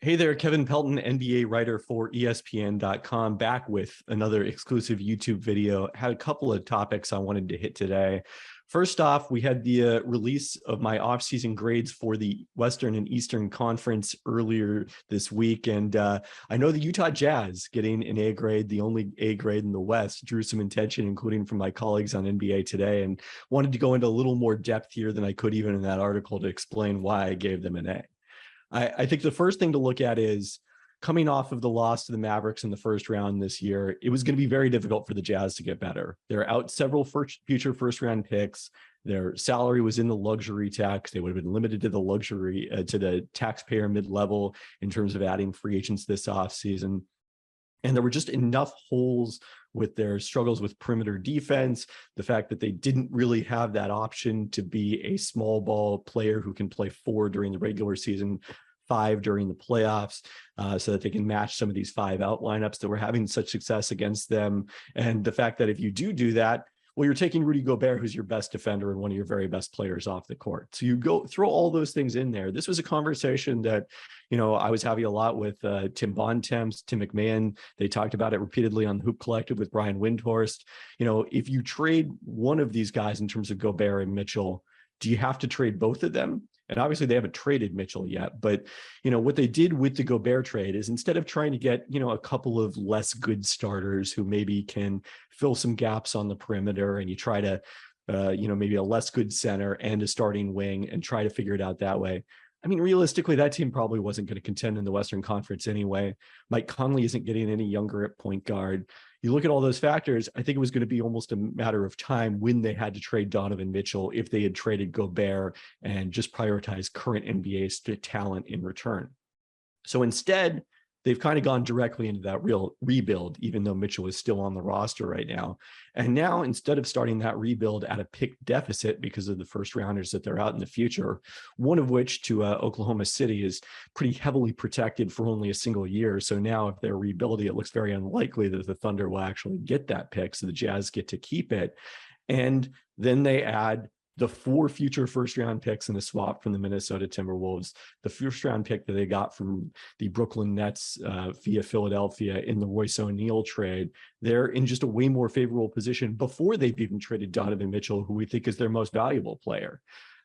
Hey there, Kevin Pelton, NBA writer for ESPN.com, back with another exclusive YouTube video. Had a couple of topics I wanted to hit today. First off, we had the release of my offseason grades for the Western and Eastern Conference earlier this week. And I know the Utah Jazz getting an A grade, the only A grade in the West, drew some attention, including from my colleagues on NBA Today, and wanted to go into a little more depth here than I could even in that article to explain why I gave them an A. I think the first thing to look at is coming off of the loss to the Mavericks in the first round this year, it was going to be very difficult for the Jazz to get better. They're out several future first round picks. Their salary was in the luxury tax. They would have been limited to the luxury, to the taxpayer mid-level in terms of adding free agents this offseason. And there were just enough holes with their struggles with perimeter defense, the fact that they didn't really have that option to be a small ball player who can play 4 during the regular season, 5 during the playoffs, so that they can match some of these 5 out lineups that were having such success against them. And the fact that if you do that, well, you're taking Rudy Gobert, who's your best defender and one of your very best players, off the court. So you go throw all those things in there. This was a conversation that, I was having a lot with Tim Bontemps, Tim McMahon. They talked about it repeatedly on the Hoop Collective with Brian Windhorst. If you trade one of these guys in terms of Gobert and Mitchell, do you have to trade both of them? And obviously they haven't traded Mitchell yet, but what they did with the Gobert trade is, instead of trying to get, a couple of less good starters who maybe can fill some gaps on the perimeter, and you try to, maybe a less good center and a starting wing and try to figure it out that way. I mean, realistically, that team probably wasn't going to contend in the Western Conference anyway. Mike Conley isn't getting any younger at point guard. You look at all those factors, I think it was going to be almost a matter of time when they had to trade Donovan Mitchell if they had traded Gobert and just prioritized current NBA talent in return. So instead, they've kind of gone directly into that real rebuild, even though Mitchell is still on the roster right now. And now, instead of starting that rebuild at a pick deficit because of the first rounders that they're out in the future, one of which to Oklahoma City is pretty heavily protected for only a single year. So now if they're rebuilding, it looks very unlikely that the Thunder will actually get that pick. So the Jazz get to keep it. And then they add the 4 future first-round picks in the swap from the Minnesota Timberwolves, the first-round pick that they got from the Brooklyn Nets via Philadelphia in the Royce O'Neal trade. They're in just a way more favorable position before they've even traded Donovan Mitchell, who we think is their most valuable player.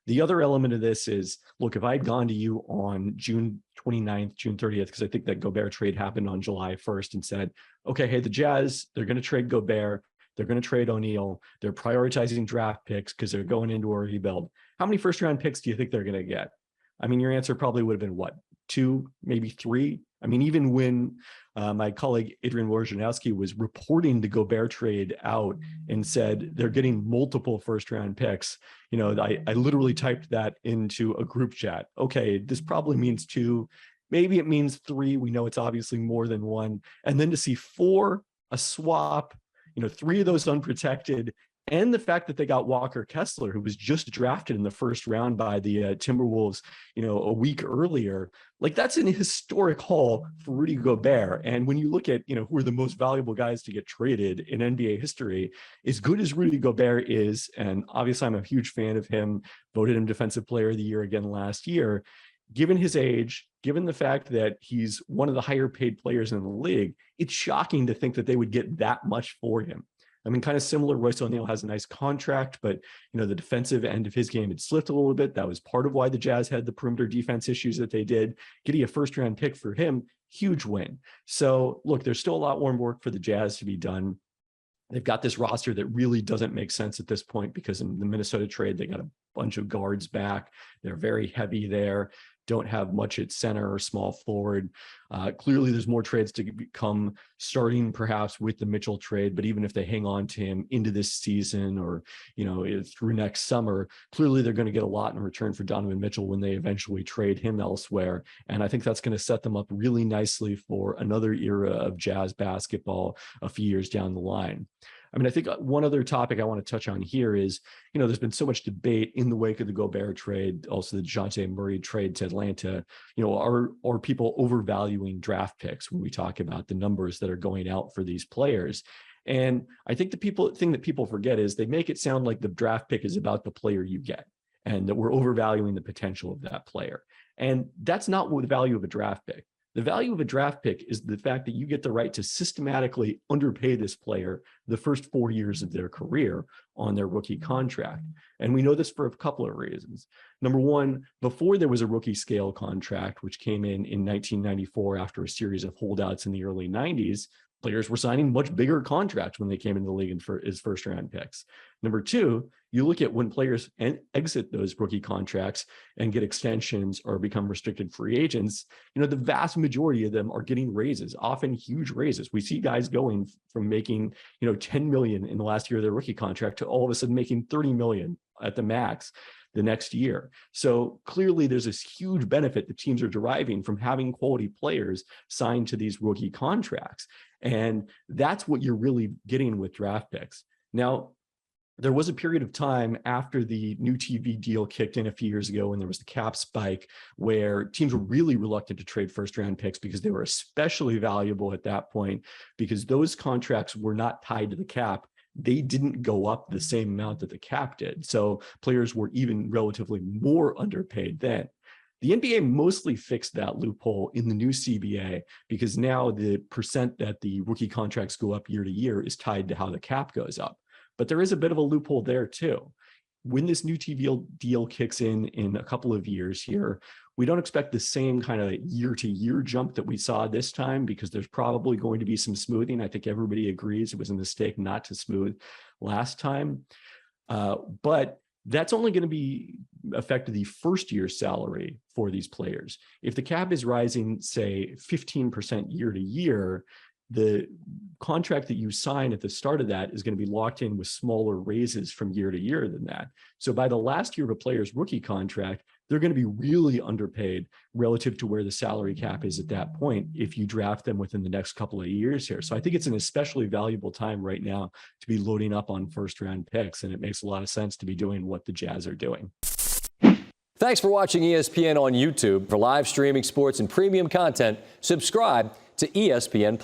The other element of this is, look, if I had gone to you on June 29th, June 30th, because I think that Gobert trade happened on July 1st, and said, okay, hey, the Jazz, they're going to trade Gobert. They're going to trade O'Neal. They're prioritizing draft picks because they're going into a rebuild. How many first-round picks do you think they're going to get? I mean, your answer probably would have been what? 2, maybe 3? I mean, even when my colleague Adrian Wojnarowski was reporting the Gobert trade out and said they're getting multiple first-round picks, I literally typed that into a group chat. Okay, this probably means 2. Maybe it means 3. We know it's obviously more than 1. And then to see 4, a swap, 3 of those unprotected, and the fact that they got Walker Kessler, who was just drafted in the first round by the Timberwolves, a week earlier, like that's an historic haul for Rudy Gobert. And when you look at, who are the most valuable guys to get traded in NBA history, as good as Rudy Gobert is, and obviously I'm a huge fan of him, voted him Defensive Player of the Year again last year, given his age, given the fact that he's one of the higher paid players in the league, it's shocking to think that they would get that much for him. I mean, kind of similar, Royce O'Neal has a nice contract, but, the defensive end of his game had slipped a little bit. That was part of why the Jazz had the perimeter defense issues that they did. Getting a first-round pick for him, huge win. So, look, there's still a lot more work for the Jazz to be done. They've got this roster that really doesn't make sense at this point because in the Minnesota trade, they got a bunch of guards back. They're very heavy there. Don't have much at center or small forward. Clearly, there's more trades to come, starting perhaps with the Mitchell trade. But even if they hang on to him into this season or, through next summer, clearly they're going to get a lot in return for Donovan Mitchell when they eventually trade him elsewhere. And I think that's going to set them up really nicely for another era of Jazz basketball a few years down the line. I mean, I think one other topic I want to touch on here is, there's been so much debate in the wake of the Gobert trade, also the DeJounte Murray trade to Atlanta. Are people overvaluing draft picks when we talk about the numbers that are going out for these players? And I think the thing that people forget is they make it sound like the draft pick is about the player you get, and that we're overvaluing the potential of that player. And that's not what the value of a draft pick. The value of a draft pick is the fact that you get the right to systematically underpay this player the first 4 years of their career on their rookie contract. And we know this for a couple of reasons. Number one, before there was a rookie scale contract, which came in 1994 after a series of holdouts in the early 90s, players were signing much bigger contracts when they came into the league as first round picks. Number two, you look at when players exit those rookie contracts and get extensions or become restricted free agents, the vast majority of them are getting raises, often huge raises. We see guys going from making, 10 million in the last year of their rookie contract to all of a sudden making 30 million at the max the next year. So clearly there's this huge benefit that teams are deriving from having quality players signed to these rookie contracts. And that's what you're really getting with draft picks. Now, there was a period of time after the new TV deal kicked in a few years ago when there was the cap spike where teams were really reluctant to trade first round picks because they were especially valuable at that point because those contracts were not tied to the cap. They didn't go up the same amount that the cap did. So players were even relatively more underpaid then. The NBA mostly fixed that loophole in the new CBA because now the percent that the rookie contracts go up year to year is tied to how the cap goes up. But there is a bit of a loophole there too. When this new TV deal kicks in a couple of years here, we don't expect the same kind of year-to-year jump that we saw this time because there's probably going to be some smoothing. I think everybody agrees it was a mistake not to smooth last time. But that's only going to be affect the first year's salary for these players. If the cap is rising, say, 15% year to year, the contract that you sign at the start of that is going to be locked in with smaller raises from year to year than that. So by the last year of a player's rookie contract, they're going to be really underpaid relative to where the salary cap is at that point if you draft them within the next couple of years here. So I think it's an especially valuable time right now to be loading up on first round picks, and it makes a lot of sense to be doing what the Jazz are doing. Thanks for watching ESPN on YouTube. For live streaming sports and premium content, subscribe to ESPN+.